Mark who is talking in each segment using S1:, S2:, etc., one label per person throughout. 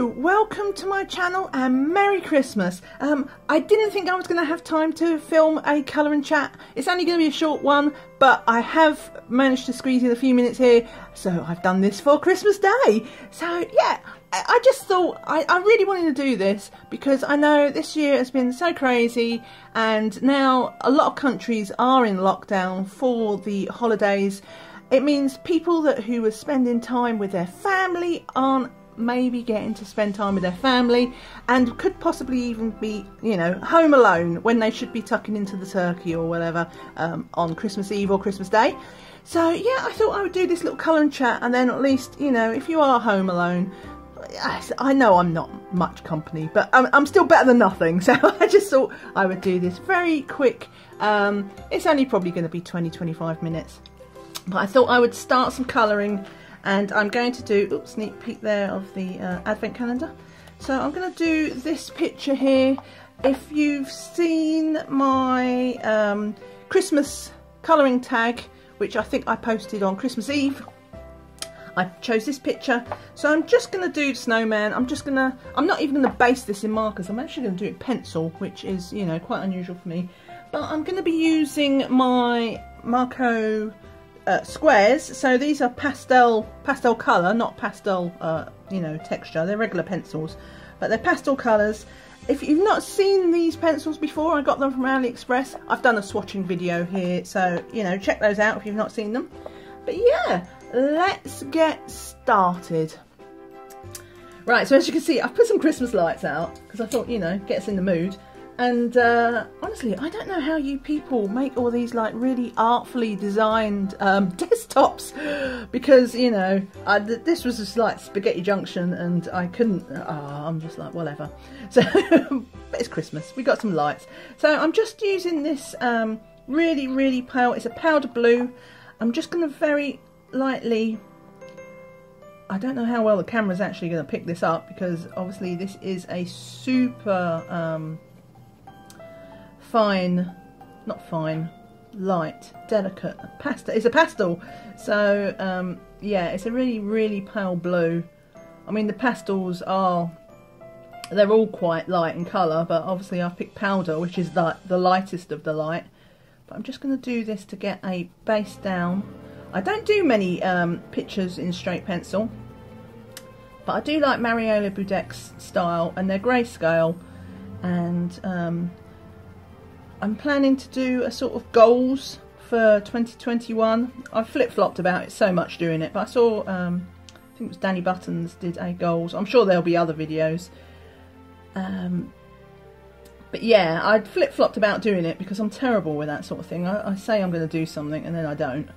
S1: Hello, welcome to my channel and Merry Christmas. I didn't think I was going to have time to film a colour and chat. It's only going to be a short one, but I have managed to squeeze in a few minutes here, so I've done this for Christmas Day. So yeah, I just thought I really wanted to do this because I know this year has been so crazy and now a lot of countries are in lockdown for the holidays. It means people who are spending time with their family aren't maybe getting to spend time with their family and could possibly even be, you know, home alone when they should be tucking into the turkey or whatever on Christmas Eve or Christmas Day. So yeah, I thought I would do this little colour and chat, and then at least, you know, if you are home alone, I know I'm not much company, but I'm still better than nothing, so I just thought I would do this very quick. It's only probably going to be 20-25 minutes, but I thought I would start some colouring. And I'm going to do, oops, sneak peek there of the advent calendar. So I'm going to do this picture here. If you've seen my Christmas colouring tag, which I think I posted on Christmas Eve, I chose this picture. So I'm just going to do the snowman. I'm not even going to base this in markers. I'm actually going to do it in pencil, which is, you know, quite unusual for me. But I'm going to be using my Marco squares. So these are pastel colour, not pastel you know, texture. They're regular pencils, but they're pastel colours. If you've not seen these pencils before, I got them from AliExpress. I've done a swatching video here, so you know, check those out if you've not seen them. But yeah, let's get started. Right, so as you can see, I've put some Christmas lights out because I thought, you know, get us in the mood. And honestly, I don't know how you people make all these like really artfully designed desktops, because, you know, this was just like Spaghetti Junction and I couldn't, I'm just like, whatever. So, but it's Christmas, we got some lights. So I'm just using this really, really pale, it's a powder blue. I'm just going to very lightly, I don't know how well the camera's actually going to pick this up, because obviously this is a super light, delicate pastel. It's a pastel, so yeah, it's a really, really pale blue. I mean, the pastels they're all quite light in colour, but obviously I've picked powder, which is the lightest of the light. But I'm just going to do this to get a base down. I don't do many pictures in straight pencil, but I do like Mariola Budek's style, and they're grayscale, and I'm planning to do a sort of goals for 2021. I've flip-flopped about it so much doing it, but I saw, I think it was Danny Buttons did a goals. I'm sure there'll be other videos. But yeah, I'd flip-flopped about doing it because I'm terrible with that sort of thing. I say I'm going to do something and then I don't.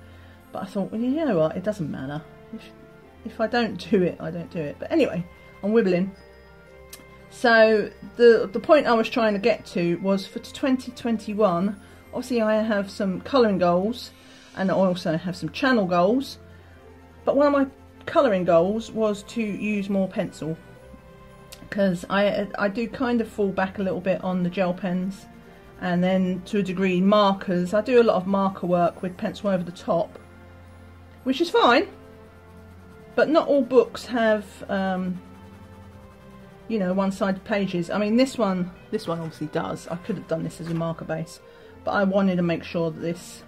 S1: But I thought, well, you know what, it doesn't matter. If I don't do it, I don't do it. But anyway, I'm wibbling. So the point I was trying to get to was for 2021, obviously I have some colouring goals and I also have some channel goals, but one of my colouring goals was to use more pencil, because I do kind of fall back a little bit on the gel pens, and then to a degree markers. I do a lot of marker work with pencil over the top, which is fine, but not all books have you know, one-sided pages. I mean, this one obviously does. I could have done this as a marker base, but I wanted to make sure that this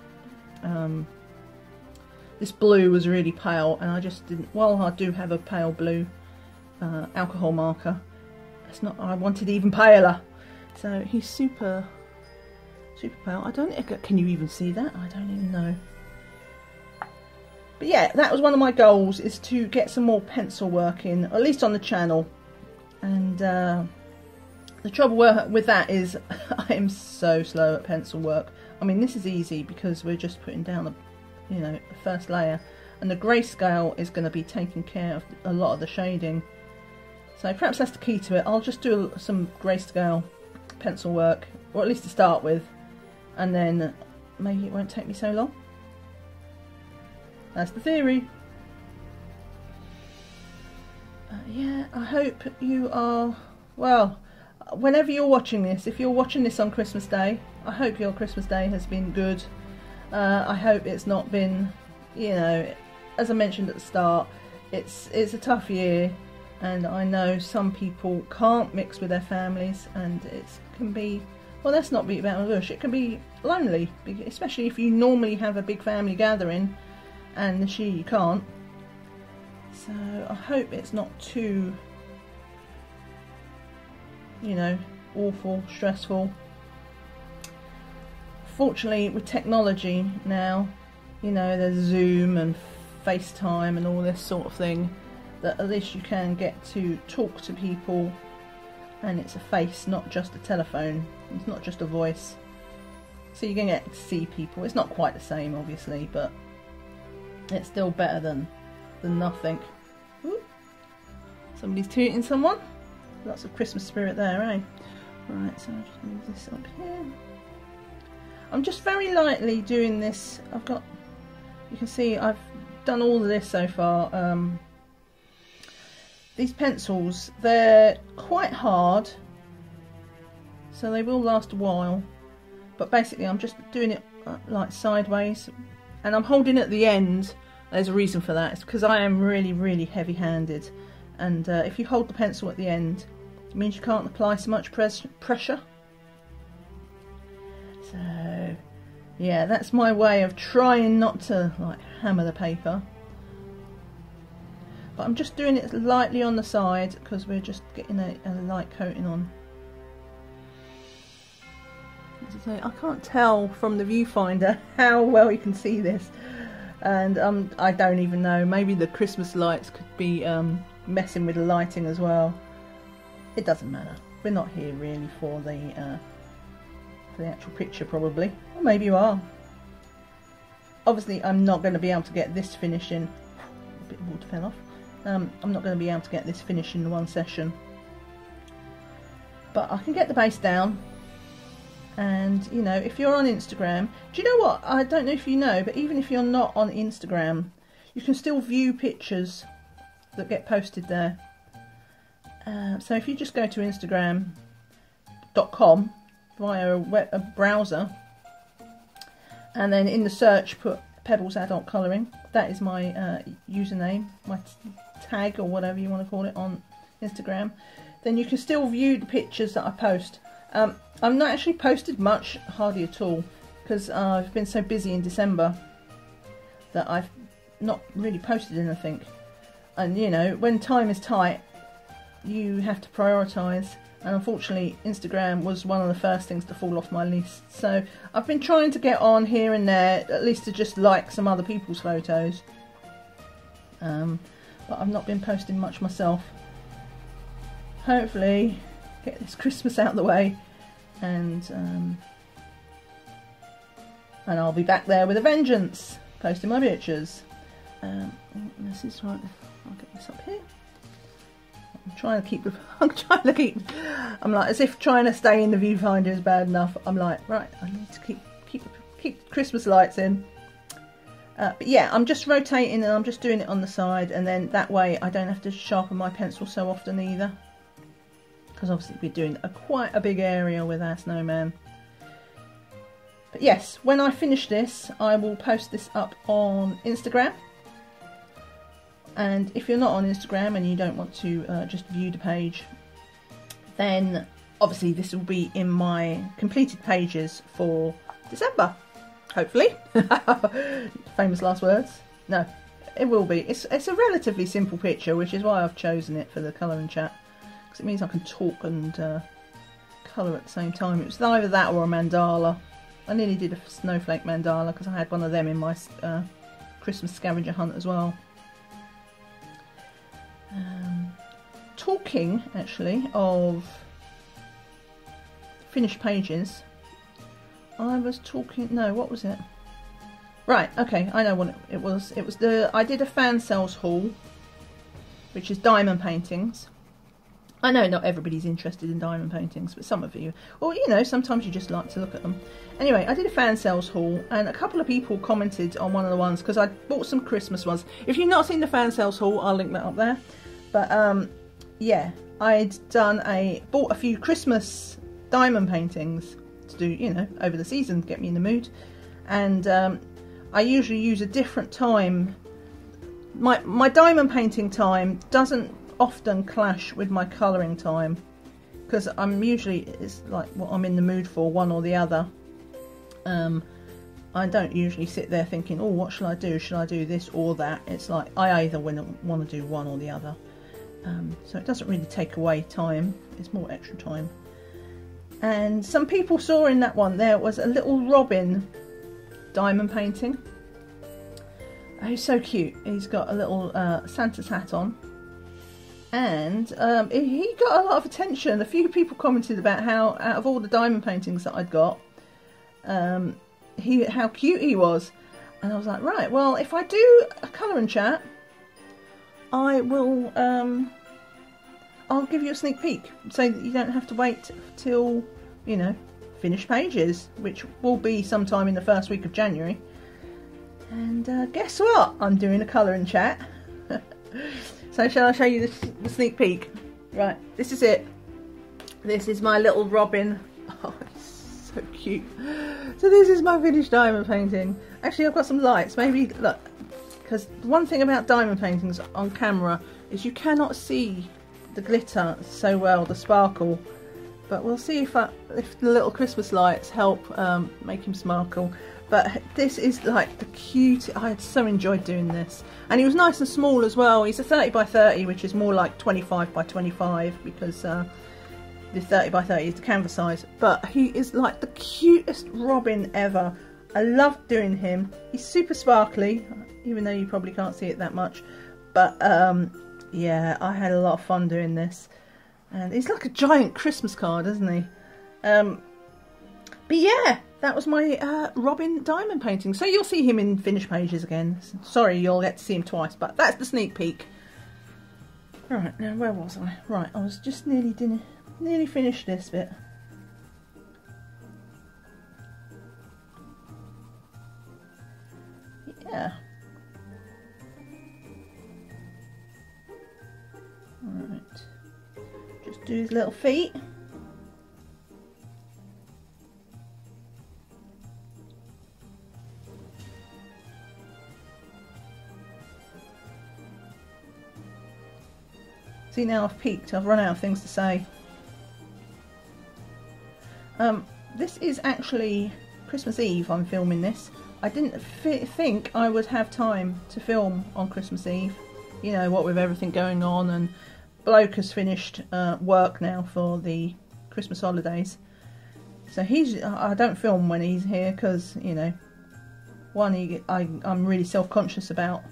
S1: this blue was really pale, and I just didn't. Well, I do have a pale blue alcohol marker. It's not. I wanted even paler. So he's super pale. I don't. Can you even see that? I don't even know. But yeah, that was one of my goals, is to get some more pencil work in, at least on the channel. And the trouble with that is I am so slow at pencil work. I mean, this is easy because we're just putting down the, you know, the first layer, and the grayscale is going to be taking care of a lot of the shading. So perhaps that's the key to it. I'll just do some grayscale pencil work, or at least to start with, and then maybe it won't take me so long. That's the theory. Yeah, I hope you are, well, whenever you're watching this, if you're watching this on Christmas Day, I hope your Christmas Day has been good. I hope it's not been, you know, as I mentioned at the start, it's a tough year. and I know some people can't mix with their families, and it can be, well, let's not beat about the bush, it can be lonely, especially if you normally have a big family gathering and this year you can't. So I hope it's not too, you know, awful, stressful. Fortunately, with technology now, you know, there's Zoom and FaceTime and all this sort of thing, that at least you can get to talk to people, and it's a face, not just a telephone. It's not just a voice. So you can get to see people. It's not quite the same, obviously, but it's still better than nothing. Ooh. Somebody's tooting someone. Lots of Christmas spirit there, eh? Right, so I'll just move this up here. I'm just very lightly doing this. I've got, you can see I've done all of this so far. These pencils, they're quite hard, so they will last a while, but basically I'm just doing it like sideways, and I'm holding at the end. There's a reason for that. It's because I am really heavy-handed, and if you hold the pencil at the end, it means you can't apply so much pressure. So yeah, that's my way of trying not to like hammer the paper. But I'm just doing it lightly on the side because we're just getting a light coating on. As I say, I can't tell from the viewfinder how well you can see this, and I don't even know, maybe the Christmas lights could be messing with the lighting as well. It doesn't matter, we're not here really for the actual picture, probably, or maybe you are. Obviously I'm not going to be able to get this finishing. A bit of water fell off. I'm not going to be able to get this finished in one session, but I can get the base down. And you know, if you're on Instagram, do you know what, I don't know if you know, but even if you're not on Instagram, you can still view pictures that get posted there. So if you just go to Instagram.com via a browser, and then in the search put Pebblez Adult Colouring, that is my username, my tag, or whatever you want to call it on Instagram, then you can still view the pictures that I post. I've not actually posted much, hardly at all, because I've been so busy in December that I've not really posted anything. And you know, when time is tight, you have to prioritise, and unfortunately Instagram was one of the first things to fall off my list. So I've been trying to get on here and there, at least to just like some other people's photos, but I've not been posting much myself. Hopefully get this Christmas out of the way, and I'll be back there with a vengeance, posting my pictures. This is right. I'll get this up here. I'm trying to keep. I'm like, as if trying to stay in the viewfinder is bad enough. I'm like, right, I need to keep Christmas lights in. But yeah, I'm just rotating, and I'm just doing it on the side, and then that way I don't have to sharpen my pencil so often either. Because obviously we're doing quite a big area with our snowman. But yes, when I finish this, I will post this up on Instagram. And if you're not on Instagram and you don't want to just view the page, then obviously this will be in my completed pages for December, hopefully. Famous last words. No, it will be. It's a relatively simple picture, which is why I've chosen it for the colour and chat. It means I can talk and colour at the same time. It was either that or a mandala. I nearly did a snowflake mandala because I had one of them in my Christmas scavenger hunt as well. Talking actually of finished pages, I was talking, no, what was it? Right, okay, I know what it was. It was I did a fan sales haul, which is diamond paintings. I know not everybody's interested in diamond paintings, but some of you, or you know, sometimes you just like to look at them. Anyway, I did a fan sales haul, and a couple of people commented on one of the ones, because I bought some Christmas ones. If you've not seen the fan sales haul, I'll link that up there. But yeah, I'd bought a few Christmas diamond paintings to do, you know, over the season, get me in the mood. And I usually use a different time. My diamond painting time doesn't often clash with my colouring time, because I'm usually, it's like what I'm in the mood for, one or the other. I don't usually sit there thinking, oh, what shall I do? Should I do this or that? It's like I either want to do one or the other. So it doesn't really take away time, it's more extra time. And some people saw in that one there was a little robin diamond painting. He's so cute. He's got a little Santa's hat on, and he got a lot of attention. A few people commented about how, out of all the diamond paintings that I'd got, how cute he was. And I was like, right, well, if I do a colour and chat, I will I'll give you a sneak peek so that you don't have to wait till, you know, finished pages, which will be sometime in the first week of January. And guess what? I'm doing a colour and chat. So shall I show you the sneak peek? Right, this is it. This is my little robin. Oh, it's so cute. So this is my finished diamond painting. Actually, I've got some lights. Maybe, look, because one thing about diamond paintings on camera is you cannot see the glitter so well, the sparkle. But we'll see if the little Christmas lights help make him sparkle. But this is like the cute. I had so enjoyed doing this, and he was nice and small as well. He's a 30 by 30, which is more like 25 by 25 because the 30 by 30 is the canvas size. But he is like the cutest robin ever. I love doing him. He's super sparkly, even though you probably can't see it that much. But yeah, I had a lot of fun doing this. And he's like a giant Christmas card, isn't he? But yeah, that was my Robin diamond painting. So you'll see him in finished pages again. Sorry, you'll get to see him twice, but that's the sneak peek. Right, now where was I? Right, I was just nearly finished this bit. Yeah. Right. Just do his little feet. See, now I've peaked. I've run out of things to say. This is actually Christmas Eve. I'm filming this. I didn't think I would have time to film on Christmas Eve. You know, what with everything going on, and bloke has finished work now for the Christmas holidays. So I don't film when he's here because, you know, one, I'm really self-conscious about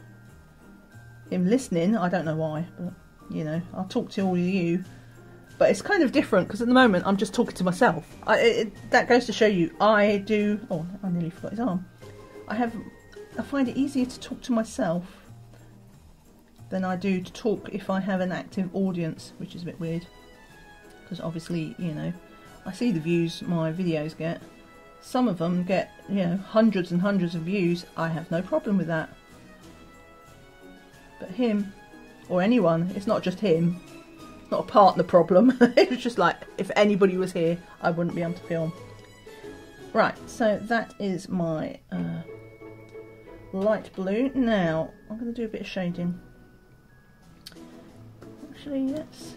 S1: him listening. I don't know why, but you know, I'll talk to all of you, but it's kind of different because at the moment I'm just talking to myself. That goes to show you, I do. Oh, I nearly forgot his arm. I find it easier to talk to myself than I do to talk if I have an active audience, which is a bit weird because obviously, you know, I see the views my videos get. Some of them get, you know, hundreds and hundreds of views. I have no problem with that. But him, or anyone, it's not just him, it's not a partner problem. It's just like, if anybody was here, I wouldn't be able to film. Right, so that is my light blue. Now, I'm going to do a bit of shading. Actually, yes.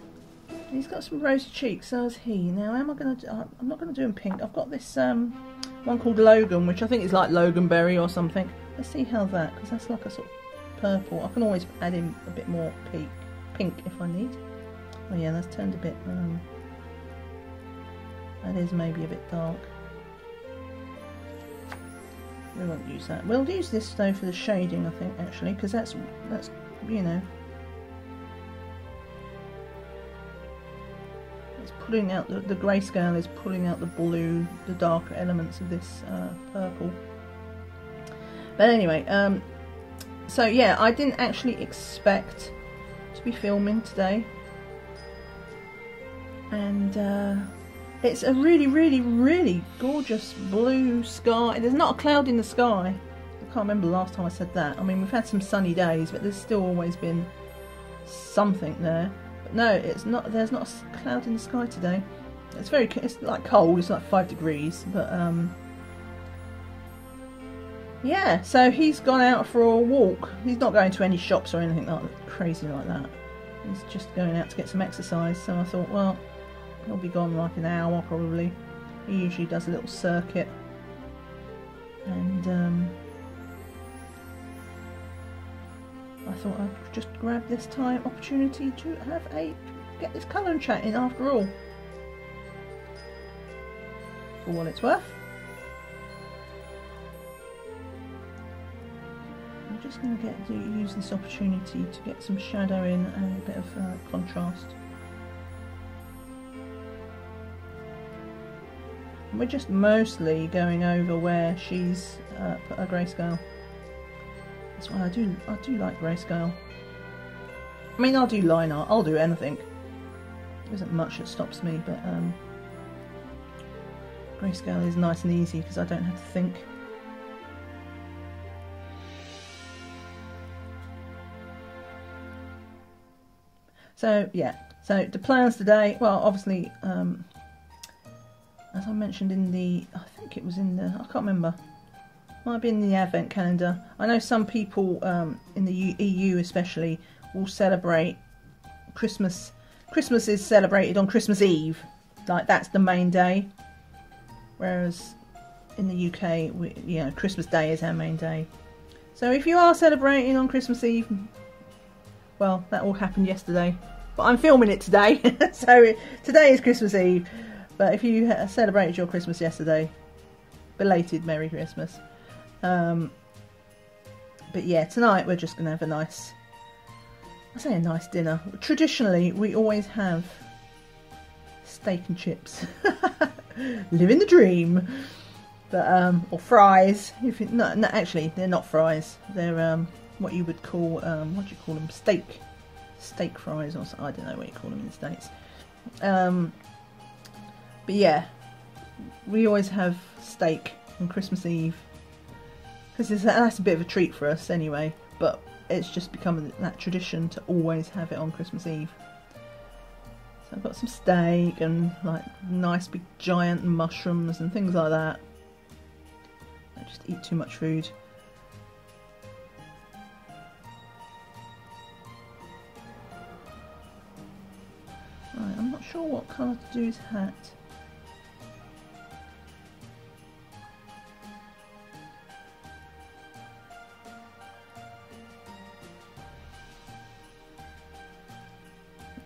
S1: He's got some rosy cheeks, so has he. Now, am I going to do, I'm not going to do him pink. I've got this one called Logan, which I think is like Loganberry or something. Let's see how that, because that's like a sort of purple. I can always add in a bit more pink if I need. Oh yeah, that's turned a bit, that is maybe a bit dark. We won't use that. We'll use this though for the shading, I think, actually, because that's you know, it's pulling out the grayscale is pulling out the blue, the darker elements of this purple. But anyway, so yeah, I didn't actually expect to be filming today, and it's a really, really, really gorgeous blue sky. There's not a cloud in the sky. I can't remember the last time I said that. I mean, we've had some sunny days, but there's still always been something there. But no, it's not. There's not a cloud in the sky today. It's it's like cold. It's like 5 degrees, but yeah, so he's gone out for a walk. He's not going to any shops or anything like that, crazy like that. He's just going out to get some exercise, so I thought, well, he'll be gone like an hour probably. He usually does a little circuit, and I thought I'd just grab this opportunity to get this colour and chat in after all, for what it's worth. I'm just going to use this opportunity to get some shadow in and a bit of contrast. And we're just mostly going over where she's put her grayscale. That's why I do like grayscale. I mean, I'll do line art, I'll do anything. There isn't much that stops me, but grayscale is nice and easy because I don't have to think. So yeah, so the plans today, well obviously, as I mentioned in the, I think it was in the, I can't remember, might be in the advent calendar. I know some people in the EU especially will celebrate Christmas. Christmas is celebrated on Christmas Eve, like that's the main day. Whereas in the UK, you know, Christmas Day is our main day. So if you are celebrating on Christmas Eve, well, that all happened yesterday, but I'm filming it today, so today is Christmas Eve. But if you celebrated your Christmas yesterday, belated Merry Christmas. But yeah, tonight we're just going to have a nice, I say a nice dinner. Traditionally, we always have steak and chips. Living the dream. But or fries. If it, no, actually, they're not fries. They're what you would call what do you call them? Steak fries, or I don't know what you call them in the States. But yeah, we always have steak on Christmas Eve because that's a bit of a treat for us anyway. But it's just become that tradition to always have it on Christmas Eve. So I've got some steak and like nice big giant mushrooms and things like that. I just eat too much food. Right, I'm not sure what colour to do his hat.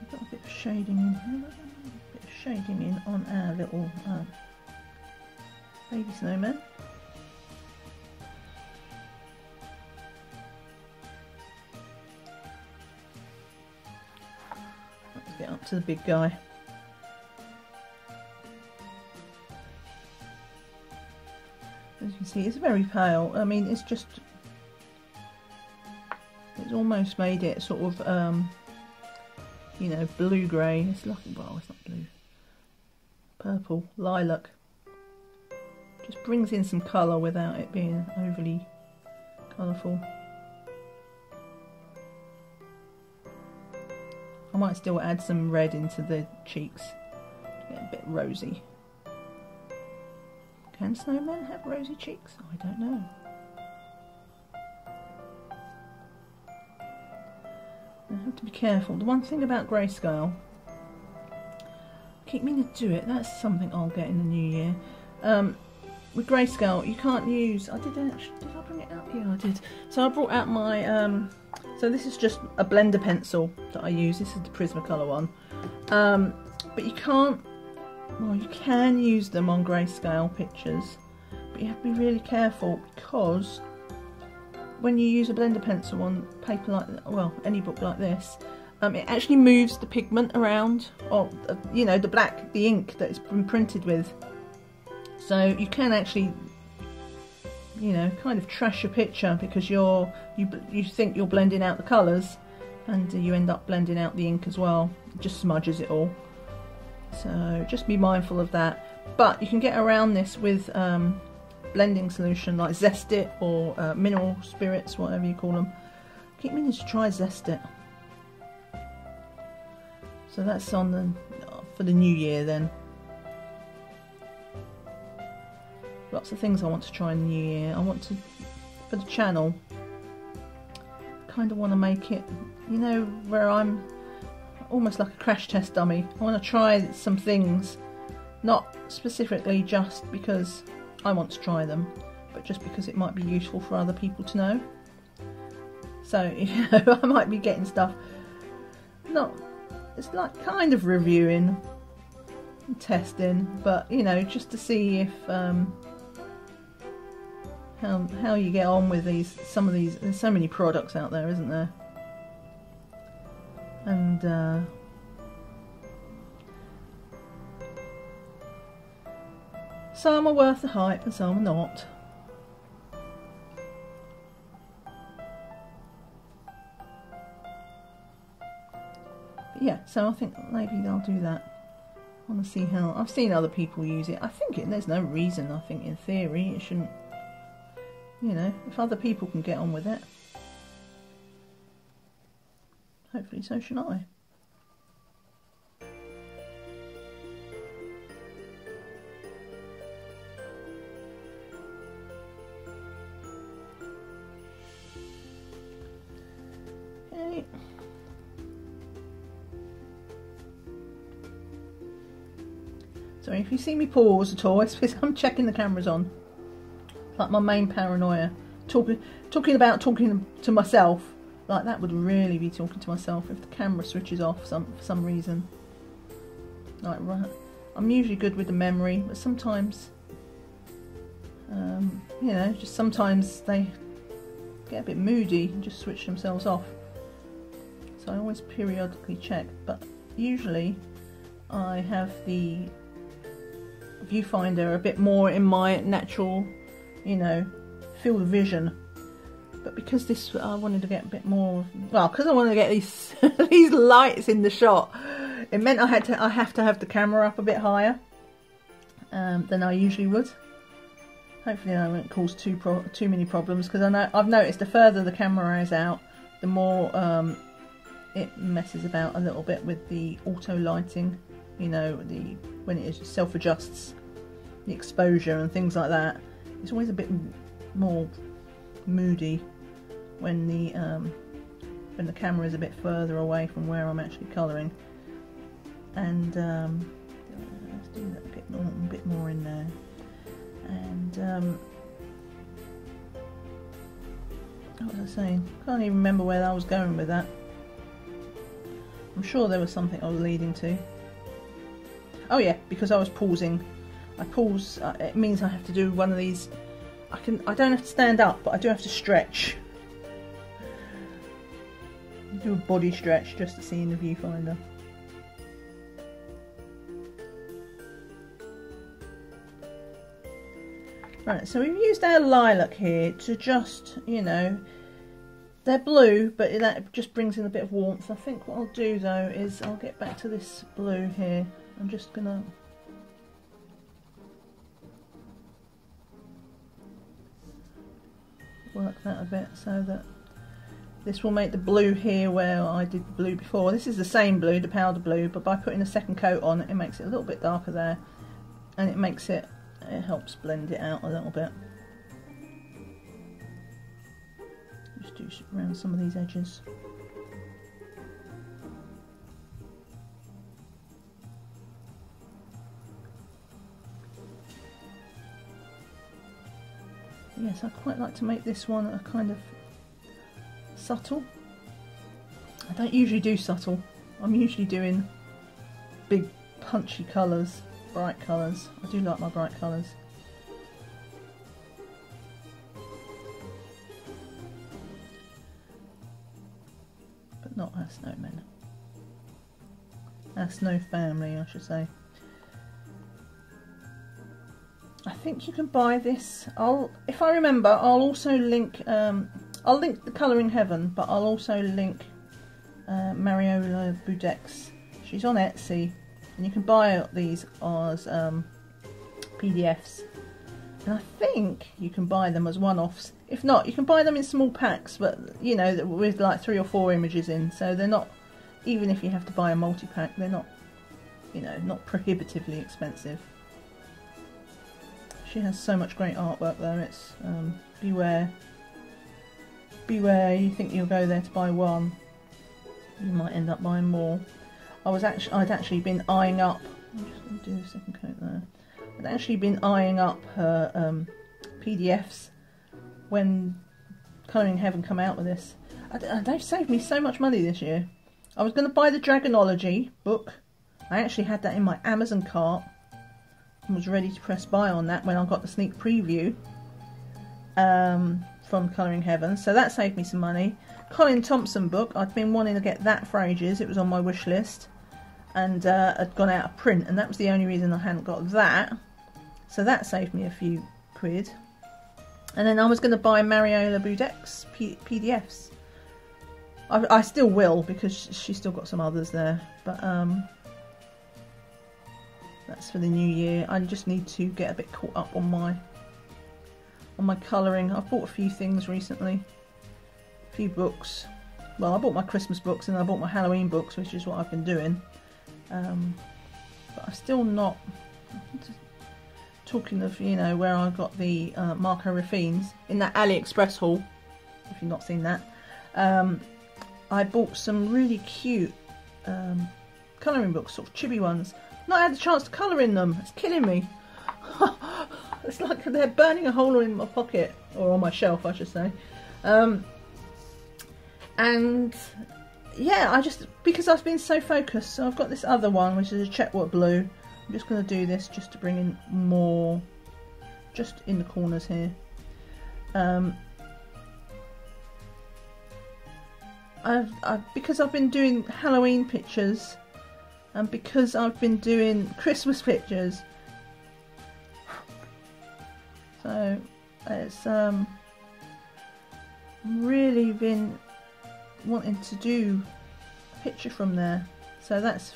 S1: I've got a bit of shading in here. A bit of shading in on our little baby snowman. Get up to the big guy. As you can see, it's very pale. I mean, it's almost made it sort of, you know, blue-grey. It's like, well, it's not blue. Purple, lilac. Just brings in some colour without it being overly colourful. I might still add some red into the cheeks to get a bit rosy. Can snowmen have rosy cheeks? I don't know. I have to be careful. The one thing about grayscale, I keep meaning to do it, that's something I'll get in the new year. With grayscale, you can't use, did I bring it out? Yeah, I did. So I brought out my, so this is just a blender pencil that I use. This is the Prismacolor one. But you can't, well, you can use them on grayscale pictures, but you have to be really careful because when you use a blender pencil on paper like, well, any book like this, it actually moves the pigment around, or you know, the ink that it's been printed with. So you can actually, you know, kind of trash your picture because you think you're blending out the colours, and you end up blending out the ink as well. It just smudges it all. So just be mindful of that. But you can get around this with blending solution like Zest It or mineral spirits, whatever you call them. Keep meaning to try Zest It. So that's on for the new year then. Lots of things I want to try in the new year. I want to, for the channel, kind of want to make it, you know, where I'm almost like a crash test dummy. I want to try some things, not specifically just because I want to try them, but just because it might be useful for other people to know. So, you know, I might be getting stuff, it's like kind of reviewing and testing, but you know, just to see if how you get on with some of these. There's so many products out there, isn't there? And some are worth the hype and some are not. But yeah, so I think maybe I'll do that. I want to see how. I've seen other people use it. I think there's no reason. I think in theory it shouldn't. You know, if other people can get on with it, hopefully so should I. Okay. Sorry if you see me pause at all, it's because I'm checking the cameras on. Like my main paranoia. Talking to myself. Like that would really be talking to myself if the camera switches off for some reason. Like, right, I'm usually good with the memory, but sometimes, you know, just sometimes they get a bit moody and just switch themselves off. So I always periodically check, but usually I have the viewfinder a bit more in my natural, you know, field of vision. But because this, I wanted to get a bit more, well, because I wanted to get these these lights in the shot, it meant I have to have the camera up a bit higher than I usually would. Hopefully I won't cause too many problems, because I've noticed the further the camera is out, the more it messes about a little bit with the auto lighting. You know, when it self-adjusts the exposure and things like that. It's always a bit more moody when the camera is a bit further away from where I'm actually colouring. And let's do that a bit more in there. And what was I saying? Can't even remember where I was going with that. I'm sure there was something I was leading to. Oh yeah, because I was pausing. I pause. It means I have to do one of these. I don't have to stand up, but I do have to stretch. Do a body stretch just to see in the viewfinder. Right, so we've used our lilac here to just, you know, they're blue, but that just brings in a bit of warmth. I think what I'll do though is I'll get back to this blue here. I'm just gonna work that a bit so that this will make the blue here where I did the blue before. This is the same blue, the powder blue, but by putting a second coat on, it makes it a little bit darker there, and it helps blend it out a little bit. Just do around some of these edges. Yes, I quite like to make this one a kind of subtle. I don't usually do subtle. I'm usually doing big punchy colours, bright colours. I do like my bright colours. But not our snowmen. Our snow family, I should say. I think you can buy this. If I remember, I'll also link. I'll link the Colour in Heaven, but I'll also link Mariola Boudec's. She's on Etsy, and you can buy these as PDFs. And I think you can buy them as one-offs. If not, you can buy them in small packs, but you know, with like 3 or 4 images in. So they're not, even if you have to buy a multi-pack, they're not, you know, not prohibitively expensive. She has so much great artwork though. It's beware you think you'll go there to buy one, you might end up buying more. I'd actually been eyeing up. I'm just going to do a second coat there. I'd actually been eyeing up her PDFs when Colouring Heaven come out with this. They've saved me so much money this year. I was going to buy the Dragonology book. I actually had that in my Amazon cart and was ready to press buy on that when I got the sneak preview from Colouring Heaven. So that saved me some money. Colin Thompson book, I'd been wanting to get that for ages. It was on my wish list and had gone out of print, and that was the only reason I hadn't got that. So that saved me a few quid. And then I was going to buy Mariola Budek's PDFs. I still will, because she's still got some others there, but that's for the new year. I just need to get a bit caught up on my colouring. I've bought a few things recently, a few books. Well, I bought my Christmas books and I bought my Halloween books, which is what I've been doing. But I'm still not, talking of, you know, where I got the Marco Raffines in that AliExpress haul, if you've not seen that. I bought some really cute colouring books, sort of chibi ones. Not had the chance to colour in them. It's killing me. It's like they're burning a hole in my pocket, or on my shelf I should say. And yeah, because I've been so focused. So I've got this other one which is a Chetwood blue. I'm just going to do this just to bring in more, just in the corners here. Because I've been doing Halloween pictures and because I've been doing Christmas pictures, so it's really been wanting to do a picture from there. So that's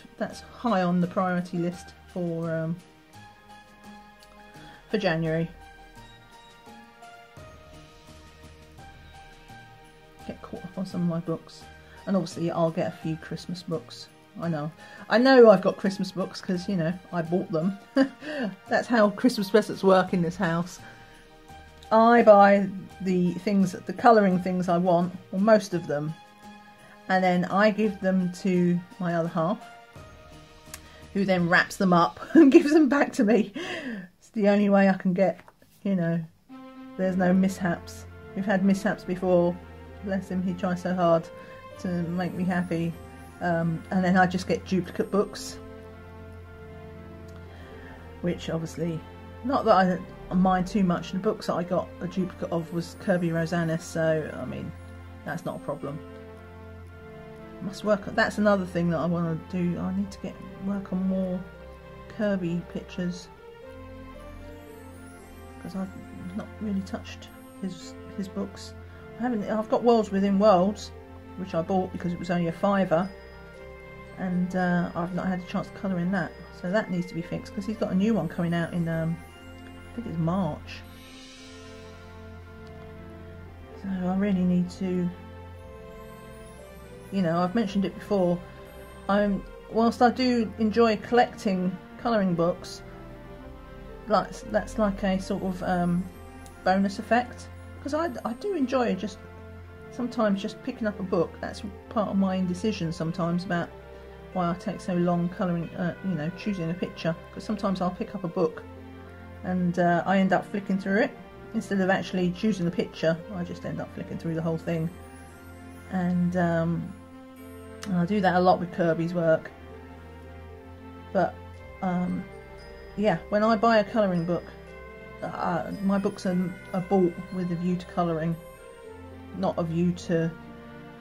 S1: high on the priority list for January. Get caught up on some of my books, and obviously I'll get a few Christmas books. I know I've got Christmas books because, you know, I bought them. That's how Christmas presents work in this house. I buy the colouring things I want, or most of them, and then I give them to my other half, who then wraps them up and gives them back to me. It's the only way I can get, you know, there's no mishaps. We've had mishaps before. Bless him, he tries so hard to make me happy. And then I just get duplicate books, which obviously, not that I mind too much. The books that I got a duplicate of was Kirby Rosanis, so I mean, that's not a problem. Must work. That's another thing that I want to do. I need to work on more Kirby pictures, because I've not really touched his books. I've got Worlds Within Worlds, which I bought because it was only a £5, and I've not had a chance to colour in that, so that needs to be fixed because he's got a new one coming out in I think it's March. So I really need to, you know, I've mentioned it before, whilst I do enjoy collecting colouring books, that's like a sort of bonus effect, because I do enjoy sometimes just picking up a book. That's part of my indecision sometimes about why I take so long colouring, you know, choosing a picture, because sometimes I'll pick up a book and I end up flicking through it instead of actually choosing the picture. I just end up flicking through the whole thing, and I do that a lot with Kirby's work. But yeah, when I buy a colouring book, my books are bought with a view to colouring, not a view to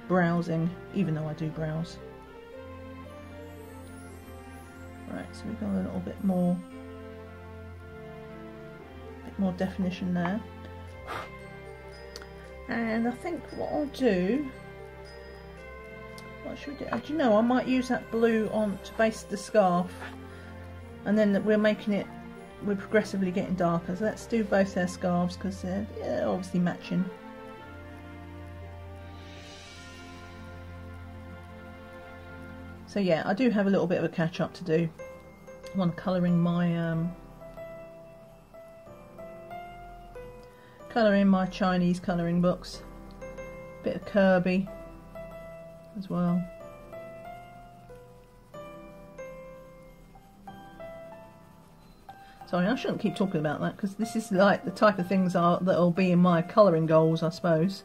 S1: browsing, even though I do browse. Right, so we've got a little bit more definition there. And I think what I'll do, what should we do? Do you know, I might use that blue to base the scarf, and then we're progressively getting darker. So let's do both their scarves because they're obviously matching. So yeah, I do have a little bit of a catch up to do. I want to colouring my Chinese colouring books. Bit of Kirby as well. Sorry, I shouldn't keep talking about that because this is like the type of things that'll be in my colouring goals, I suppose.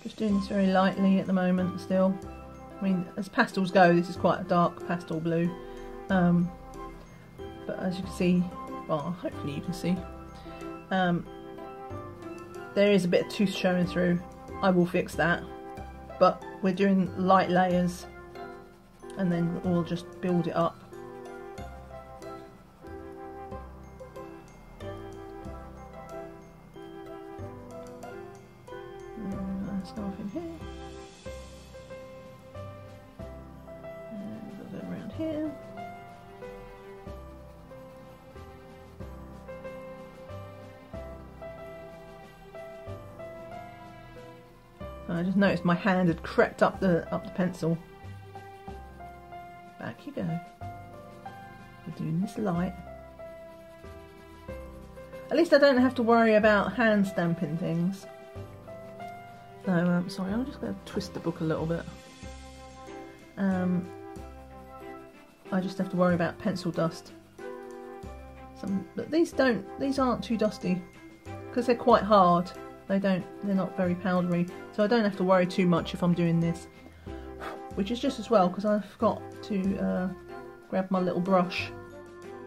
S1: Just doing this very lightly at the moment still. I mean, as pastels go, this is quite a dark pastel blue. But as you can see, well, hopefully you can see, there is a bit of tooth showing through. I will fix that. But we're doing light layers and then we'll just build it up. Start in here. And a little bit around here. I just noticed my hand had crept up the pencil. Back you go. We're doing this light. At least I don't have to worry about hand stamping things. So, sorry, I'm just going to twist the book a little bit. I just have to worry about pencil dust. But these aren't too dusty because they're quite hard. They're not very powdery, so I don't have to worry too much if I'm doing this. Which is just as well because I forgot to grab my little brush.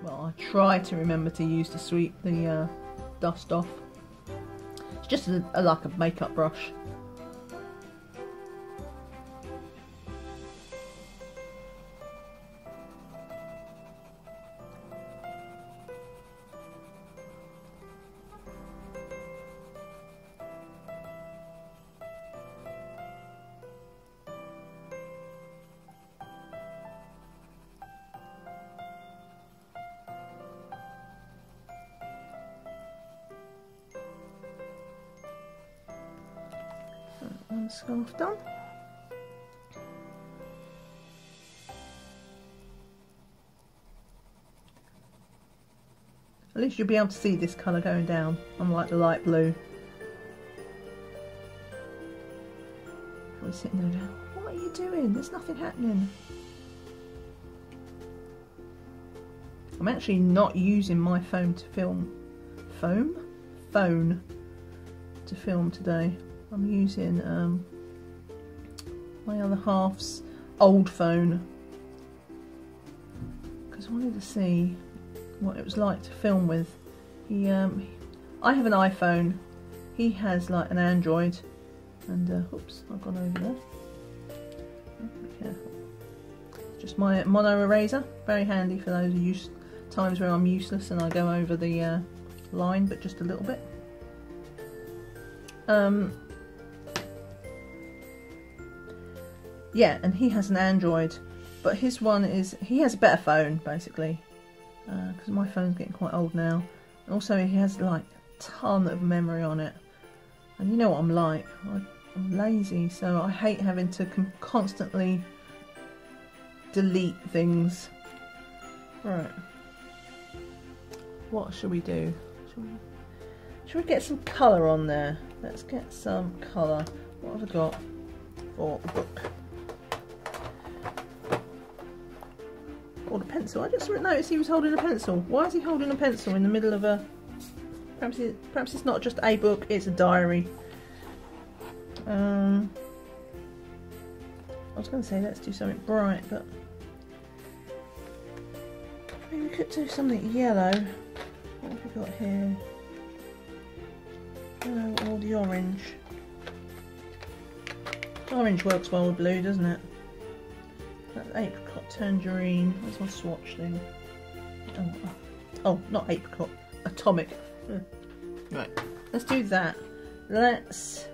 S1: Well, I try to remember to use to sweep the dust off. It's just like a makeup brush. One scarf done. At least you'll be able to see this colour going down, unlike the light blue. We're sitting there going, what are you doing? There's nothing happening. I'm actually not using my phone to film. Phone to film today. I'm using my other half's old phone because I wanted to see what it was like to film with. I have an iPhone, he has like an Android, and oops, I've gone over there. Be careful. Just my mono eraser, very handy for those times where I'm useless and I go over the line, but just a little bit. Yeah, and he has an Android, but his one is, he has a better phone basically, because my phone's getting quite old now. And also he has like a ton of memory on it, and you know what I'm like, I'm lazy, so I hate having to constantly delete things. Right, what should we do? Should we get some colour on there? Let's get some colour. What have I got for the book? Or the pencil. I just noticed he was holding a pencil. Why is he holding a pencil in the middle of a... Perhaps it's not just a book, it's a diary. I was going to say let's do something bright, but... maybe we could do something yellow. What have we got here? Yellow or the orange. Orange works well with blue, doesn't it? That's apricot, tangerine. Where's my swatch thing? Oh, not apricot. Atomic. Right, let's do that. Let's...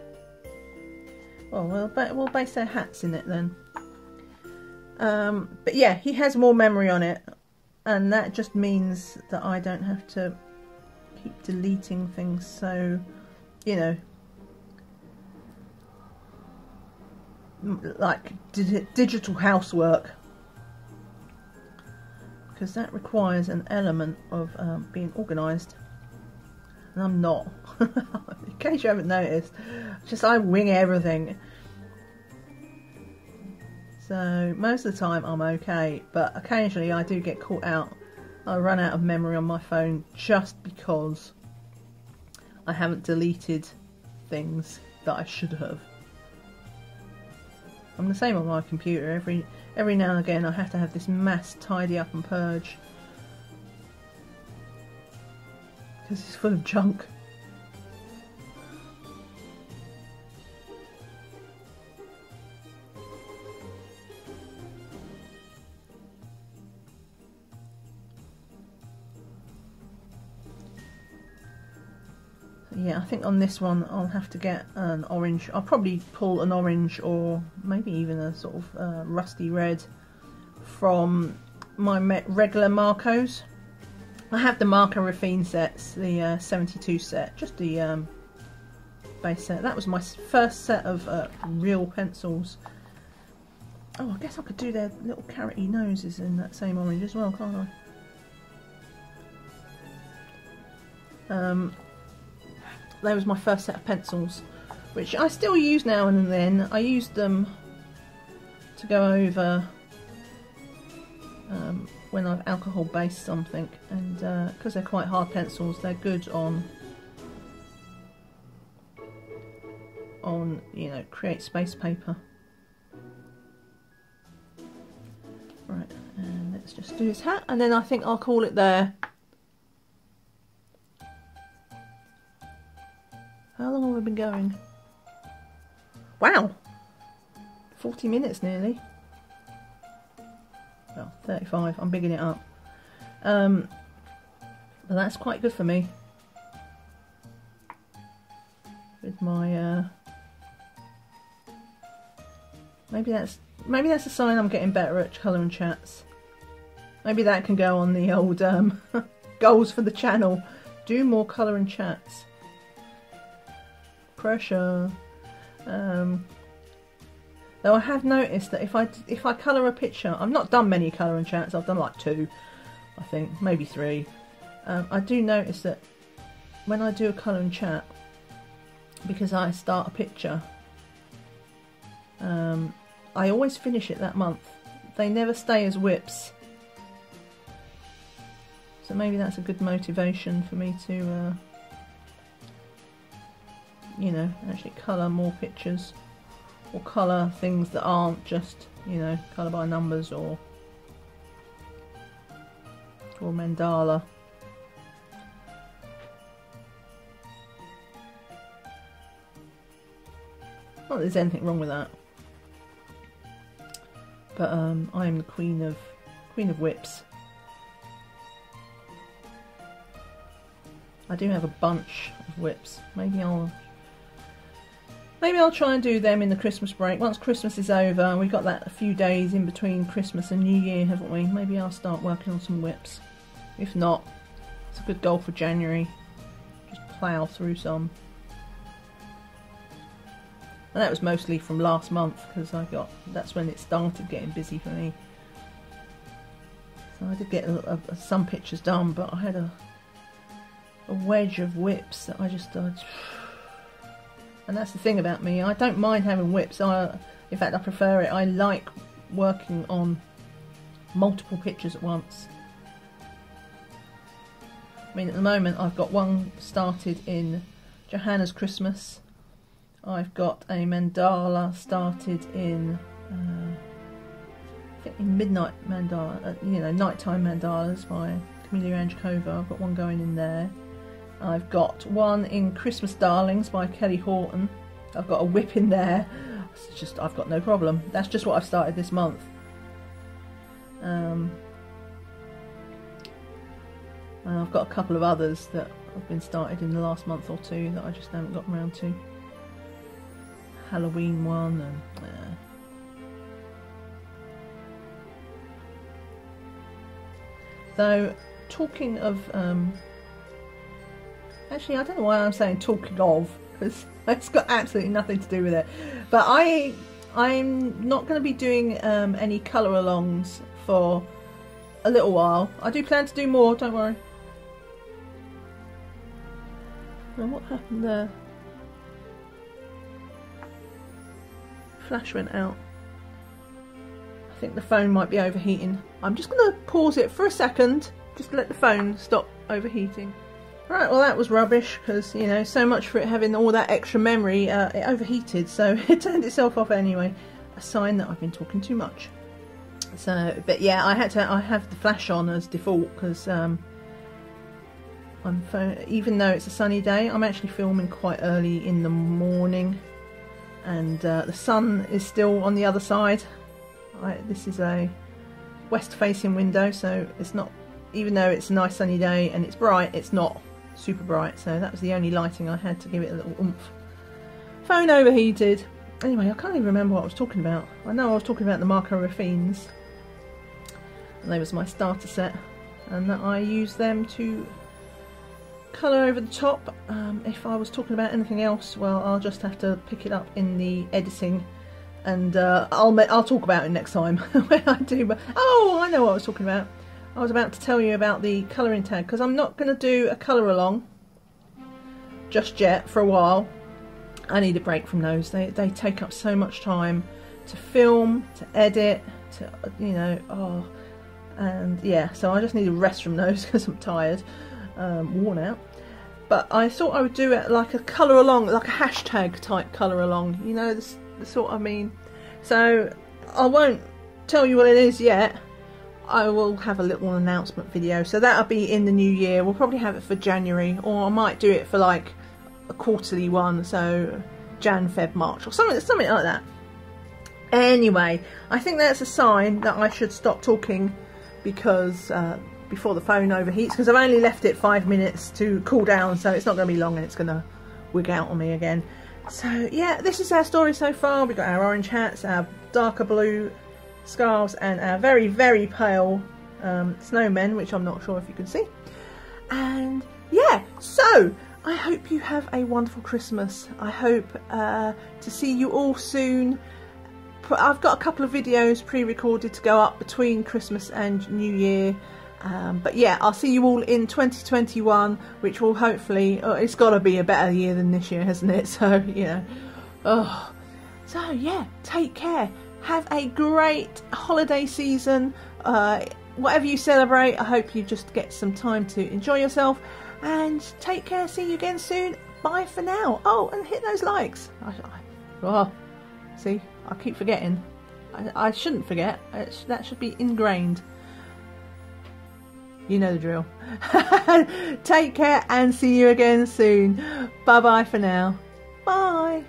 S1: well, we'll base our hats in it then. But yeah, he has more memory on it, and that just means that I don't have to keep deleting things. So, you know, like digital housework, because that requires an element of being organised, and I'm not. In case you haven't noticed, just I wing everything. So most of the time I'm okay, but occasionally I do get caught out. I run out of memory on my phone just because I haven't deleted things that I should have. I'm the same on my computer. Every now and again I have to have this mass tidy up and purge because it's full of junk. Yeah, I think on this one I'll have to get an orange. I'll probably pull an orange or maybe even a sort of rusty red from my regular Marcos. I have the Marco Raffine sets, the 72 set, just the base set. That was my first set of real pencils. Oh, I guess I could do their little carroty noses in that same orange as well, can't I? That was my first set of pencils, which I still use now and then. I use them to go over when I've alcohol based something, and because they're quite hard pencils, they're good on you know, create space paper. Right, and let's just do his hat, and then I think I'll call it there. How long have we been going? Wow! 40 minutes nearly. Well, 35. I'm bigging it up. But that's quite good for me. With my maybe that's a sign I'm getting better at colouring chats. Maybe that can go on the old goals for the channel. Do more colouring chats. Pressure. Though I have noticed that if I colour a picture, I've not done many colouring chats. I've done like 2, I think, maybe 3. I do notice that when I do a colouring chat, because I start a picture, I always finish it that month. They never stay as whips. So maybe that's a good motivation for me to you know, actually colour more pictures, or colour things that aren't just, you know, colour by numbers or mandala. Not that there's anything wrong with that, but I am the queen of whips. I do have a bunch of whips. Maybe I'll try and do them in the Christmas break. Once Christmas is over, we've got that a few days in between Christmas and New Year, haven't we? Maybe I'll start working on some whips. If not, it's a good goal for January. Just plough through some. And that was mostly from last month, because that's when it started getting busy for me. So I did get some pictures done, but I had a wedge of whips that I just and that's the thing about me, I don't mind having whips. In fact, I prefer it. I like working on multiple pictures at once. I mean, at the moment I've got one started in Johanna's Christmas. I've got a mandala started in I think in Midnight Mandala, you know, nighttime mandalas by Camelia Anjakova. I've got one going in there. I've got one in Christmas Darlings by Kelly Horton. I've got a whip in there. It's just, I've got no problem. That's just what I've started this month. And I've got a couple of others that have been started in the last month or 2 that I just haven't gotten around to. Halloween one and though, talking of actually, I don't know why I'm saying talking of, because it's got absolutely nothing to do with it. But I'm not going to be doing any colour alongs for a little while. I do plan to do more, don't worry. Now, what happened there? Flash went out. I think the phone might be overheating. I'm just going to pause it for a second, just to let the phone stop overheating. Right, well that was rubbish, because, you know, so much for it having all that extra memory, it overheated, so it turned itself off anyway. A sign that I've been talking too much. So, but yeah, I have the flash on as default, because even though it's a sunny day, I'm actually filming quite early in the morning, and the sun is still on the other side. This is a west facing window, so it's not, even though it's a nice sunny day and it's bright, it's not super bright, so that was the only lighting I had to give it a little oomph. Phone overheated. Anyway, I can't even remember what I was talking about. I know I was talking about the Marco Raffines, and they was my starter set, and that I use them to colour over the top. If I was talking about anything else, well, I'll just have to pick it up in the editing, and I'll talk about it next time when I do. But oh, I know what I was talking about. I was about to tell you about the colouring tag, because I'm not going to do a colour along just yet for a while. I need a break from those. They take up so much time to film, to edit, to, you know, and yeah, so I just need a rest from those because I'm tired, worn out. But I thought I would do it like a colour along, like a hashtag type colour along, you know, the sort I mean. So I won't tell you what it is yet. I will have a little announcement video, so that'll be in the new year. We'll probably have it for January, or I might do it for like a quarterly one, so Jan, Feb, March, or something like that. Anyway, I think that's a sign that I should stop talking, because before the phone overheats, because I've only left it 5 minutes to cool down, so it's not going to be long and it's going to wig out on me again. So yeah, this is our story so far. We've got our orange hats, our darker blue scarves, and our very, very pale snowmen, which I'm not sure if you can see. And yeah, so I hope you have a wonderful Christmas. I hope to see you all soon. I've got a couple of videos pre-recorded to go up between Christmas and New Year. But yeah, I'll see you all in 2021, which will hopefully, it's got to be a better year than this year, hasn't it? So, you know, so yeah, take care. Have a great holiday season. Whatever you celebrate, I hope you just get some time to enjoy yourself. And take care. See you again soon. Bye for now. Oh, and hit those likes. See, I keep forgetting. I shouldn't forget. That should be ingrained. You know the drill. Take care and see you again soon. Bye bye for now. Bye.